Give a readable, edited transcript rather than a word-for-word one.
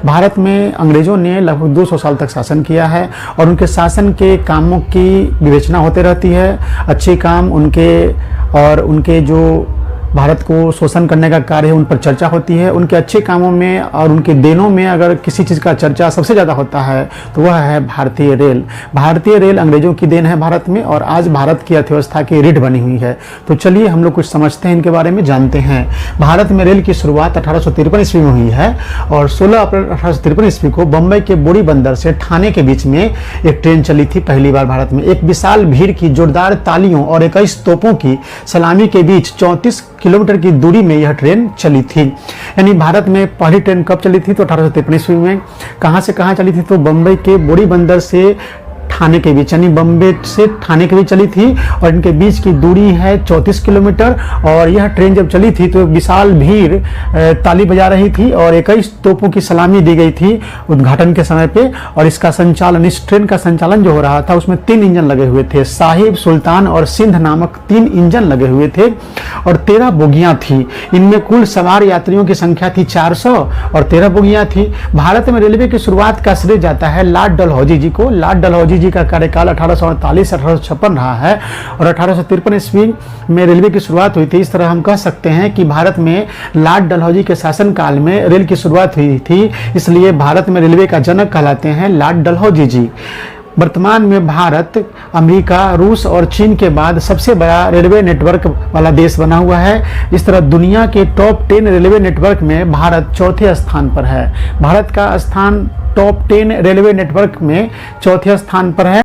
भारत में अंग्रेज़ों ने लगभग 200 साल तक शासन किया है और उनके शासन के कामों की विवेचना होते रहती है। अच्छे काम उनके जो भारत को शोषण करने का कार्य है उन पर चर्चा होती है। उनके अच्छे कामों में और उनके देनों में अगर किसी चीज़ का चर्चा सबसे ज़्यादा होता है तो वह है भारतीय रेल। भारतीय रेल अंग्रेज़ों की देन है भारत में और आज भारत की अर्थव्यवस्था की रीढ़ बनी हुई है। तो चलिए हम लोग कुछ समझते हैं, इनके बारे में जानते हैं। भारत में रेल की शुरुआत 1853 ईस्वी में हुई है और 16 अप्रैल 1853 ईस्वी को बम्बई के बोरी बंदर से ठाणे के बीच में एक ट्रेन चली थी पहली बार भारत में। एक विशाल भीड़ की जोरदार तालियों और 21 तोपों की सलामी के बीच 34 किलोमीटर की दूरी में यह ट्रेन चली थी। यानी भारत में पहली ट्रेन कब चली थी तो 1853 ईस्वी में। कहाँ से कहाँ चली थी तो बम्बई के बोरी बंदर से ठाणे के बीच, यानी बम्बे से ठाणे के बीच चली थी और इनके बीच की दूरी है 34 किलोमीटर। और यह ट्रेन जब चली थी तो विशाल भीड़ ताली बजा रही थी और 21 तोपों की सलामी दी गई थी उद्घाटन के समय पे। और इसका संचालन, इस ट्रेन का संचालन जो हो रहा था उसमें 3 इंजन लगे हुए थे। साहिब, सुल्तान और सिंध नामक 3 इंजन लगे हुए थे और 13 बोगियां थी। इनमें कुल सवार यात्रियों की संख्या थी 400 और 13 बोगियां थी। भारत में रेलवे की शुरुआत का श्रेय जाता है लॉर्ड डलहौजी जी को। लॉर्ड डलहौजी जी का कार्यकाल 1848 से 1856 रहा है और 1853 ईस्वी में रेलवे की शुरुआत हुई थी। इस तरह हम कह सकते हैं कि भारत में लॉर्ड डलहौजी के शासनकाल में रेल की शुरुआत हुई थी, इसलिए भारत में रेलवे का जनक कहलाते हैं लॉर्ड डलहौजी जी। वर्तमान में भारत अमेरिका, रूस और चीन के बाद सबसे बड़ा रेलवे नेटवर्क वाला देश बना हुआ है। इस तरह दुनिया के टॉप 10 रेलवे नेटवर्क में भारत चौथे स्थान पर है। भारत का स्थान टॉप 10 रेलवे नेटवर्क में चौथे स्थान पर है।